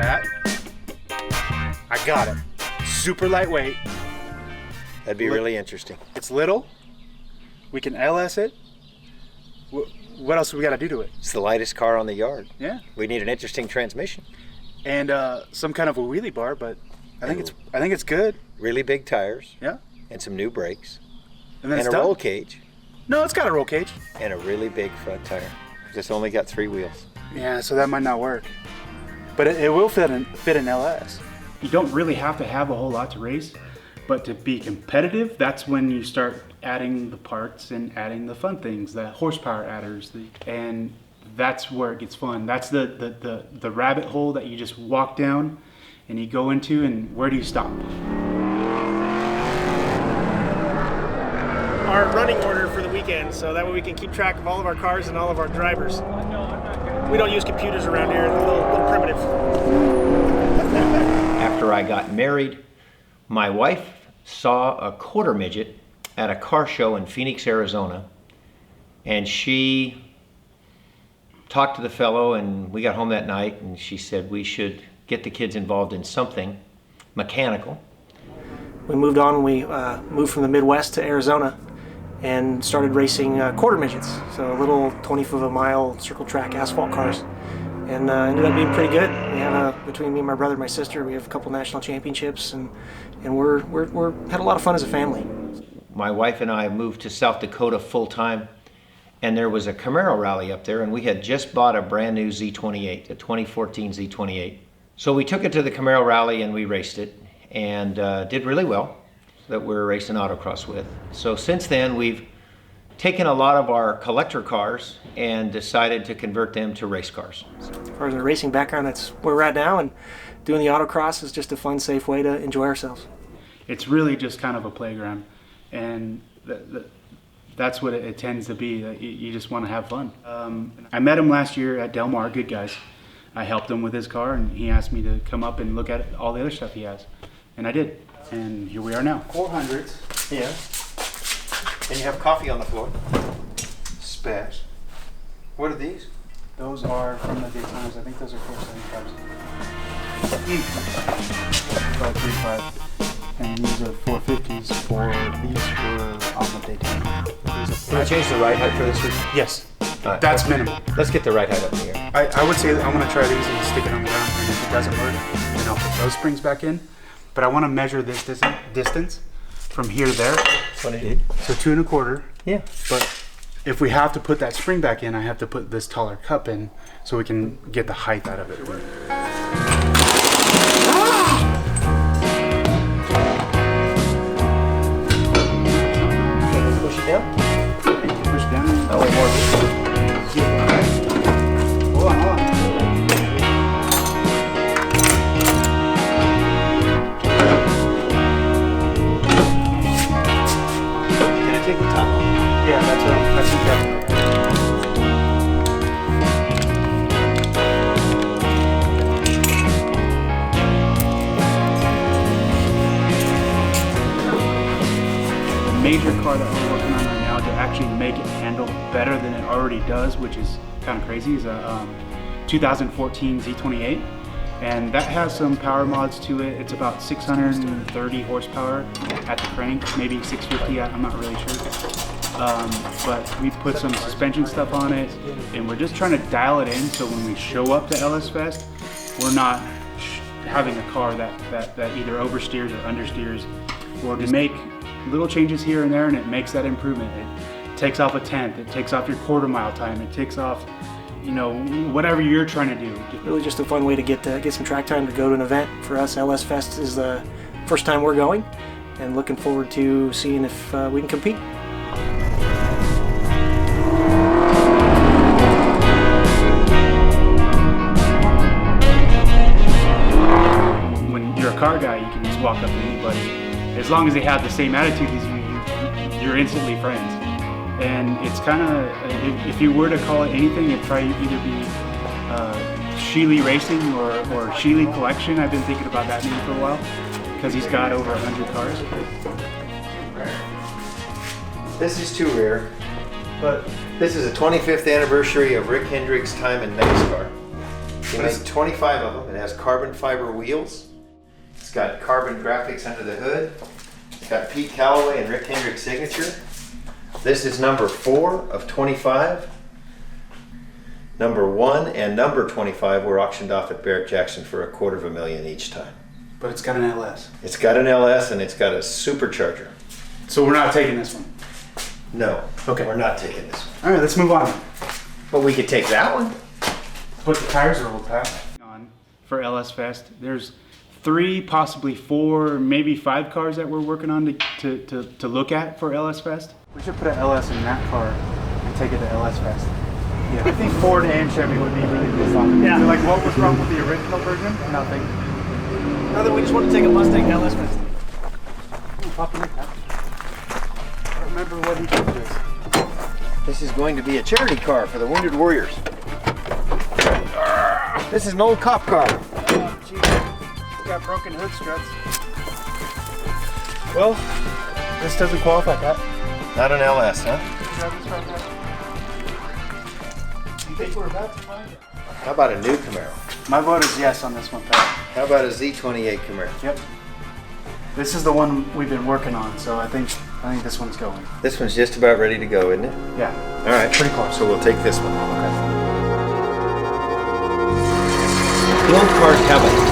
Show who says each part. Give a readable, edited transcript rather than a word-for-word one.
Speaker 1: that. I got it. Super lightweight.
Speaker 2: That'd be really interesting.
Speaker 1: It's little. We can LS it. What else do we got to do to it?
Speaker 2: It's the lightest car on the yard.
Speaker 1: Yeah.
Speaker 2: We need an interesting transmission.
Speaker 1: And some kind of a wheelie bar, but I think it's good.
Speaker 2: Really big tires.
Speaker 1: Yeah.
Speaker 2: And some new brakes.
Speaker 1: And then
Speaker 2: and
Speaker 1: it's
Speaker 2: a
Speaker 1: done.
Speaker 2: roll cage.
Speaker 1: No, it's got a roll cage.
Speaker 2: And a really big front tire. It's only got 3 wheels.
Speaker 1: Yeah, so that might not work. But it will fit in LS.
Speaker 3: You don't really have to have a whole lot to race, but to be competitive, that's when you start adding the parts and adding the fun things, the horsepower adders, and that's where it gets fun. That's the rabbit hole that you just walk down and you go into, and where do you stop?
Speaker 4: Our running order for the weekend, so that way we can keep track of all of our cars and all of our drivers. We don't use computers around here, they're a little primitive.
Speaker 5: After I got married, my wife saw a quarter midget at a car show in Phoenix, Arizona, and she talked to the fellow, and we got home that night, and she said we should get the kids involved in something mechanical.
Speaker 6: We moved on. We moved from the Midwest to Arizona and started racing quarter midgets, so little 20-foot-a-mile circle track asphalt cars, and ended up being pretty good. We have between me, my brother, and my sister, we have a couple national championships, and we're had a lot of fun as a family.
Speaker 5: My wife and I moved to South Dakota full time, and there was a Camaro rally up there, and we had just bought a brand new Z28, a 2014 Z28. So we took it to the Camaro rally and we raced it, and did really well, that we're racing autocross with. So since then, we've taken a lot of our collector cars and decided to convert them to race cars.
Speaker 6: As far as our racing background, that's where we're at now, and doing the autocross is just a fun, safe way to enjoy ourselves.
Speaker 3: It's really just kind of a playground, and that's what it tends to be. You just want to have fun. I met him last year at Del Mar, good guys. I helped him with his car, and he asked me to come up and look at all the other stuff he has, and I did. And here we are now.
Speaker 1: 400s.
Speaker 2: Yeah. And you have coffee on the floor.
Speaker 1: Spec.
Speaker 2: What are these?
Speaker 1: Those are from the Daytonas. I think those are 475s. 535. And these are 450s these were on the Daytona.
Speaker 5: Can I change the ride height for this week?
Speaker 1: Yes.
Speaker 5: Right.
Speaker 1: That's minimal.
Speaker 5: Let's get the ride height up in the air.
Speaker 1: I would say that I'm going to try these and stick it on the ground, and if it doesn't work, then I'll put those springs back in. But I want to measure this distance from here to there.
Speaker 5: That's what I did.
Speaker 1: So 2 1/4.
Speaker 5: Yeah.
Speaker 1: But if we have to put that spring back in, I have to put this taller cup in so we can get the height out of it.
Speaker 5: Push it down.
Speaker 1: Push down.
Speaker 5: Oh, wait, more.
Speaker 1: Hold on.
Speaker 2: Can I take the top off?
Speaker 1: Yeah, that's definitely.
Speaker 3: Major car that we're working on right now to actually make it handle better than it already does, which is kind of crazy, is a 2014 Z28, and that has some power mods to it. It's about 630 horsepower at the crank, maybe 650, I'm not really sure. But we put some suspension stuff on it, and we're just trying to dial it in so when we show up to LS Fest, we're not having a car that either oversteers or understeers, or just make little changes here and there, and it makes that improvement. It takes off a tenth, it takes off your quarter mile time, it takes off, whatever you're trying to do.
Speaker 6: Really just a fun way to get some track time to go to an event. For us, LS Fest is the first time we're going, and looking forward to seeing if we can compete.
Speaker 3: When you're a car guy, you can just walk up to anybody. As long as they have the same attitude as you, you're instantly friends. And it's kind of, if you were to call it anything, it'd probably either be Sheely Racing or Sheely Collection. I've been thinking about that name for a while, because he's got over 100 cars.
Speaker 2: This is too rare, but this is a 25th anniversary of Rick Hendrick's time in NASCAR.
Speaker 5: He made 25 of them. It has carbon fiber wheels. It's got carbon graphics under the hood. It's got Pete Calloway and Rick Hendrick's signature. This is number 4 of 25. Number 1 and number 25 were auctioned off at Barrett-Jackson for $250,000 each time.
Speaker 1: But it's got an LS.
Speaker 5: It's got an LS and it's got a supercharger.
Speaker 1: So we're not taking this one.
Speaker 5: No,
Speaker 1: Okay.
Speaker 5: we're not taking this one.
Speaker 1: All right, let's move on.
Speaker 5: But we could take that one.
Speaker 1: But the tires are old, Pat. On for LS Fest, there's 3, possibly 4, maybe 5 cars that we're working on to look at for LS Fest. We should put an LS in that car and take it to LS Fest. Yeah. I think Ford and Chevy would be really pissed off.
Speaker 4: Yeah.
Speaker 1: They're like, what was wrong with the original version? Nothing.
Speaker 4: Now that we just want to take a Mustang to LS Fest.
Speaker 1: Pop in there, Pat. I don't remember what he did this.
Speaker 5: This is going to be a charity car for the Wounded Warriors. This is an old cop car.
Speaker 1: Oh, geez. It's got broken hood struts. Well, this doesn't qualify, Pat.
Speaker 5: Not an LS, huh?
Speaker 1: You think we're about to find it?
Speaker 5: How about a new Camaro?
Speaker 1: My vote is yes on this one, Pat.
Speaker 5: How about a Z28 Camaro?
Speaker 1: Yep. This is the one we've been working on, so I think this one's going.
Speaker 5: This one's just about ready to go, isn't it?
Speaker 1: Yeah.
Speaker 5: All right,
Speaker 1: Pretty close.
Speaker 5: so we'll take this one.
Speaker 1: Okay.
Speaker 5: The old cars have a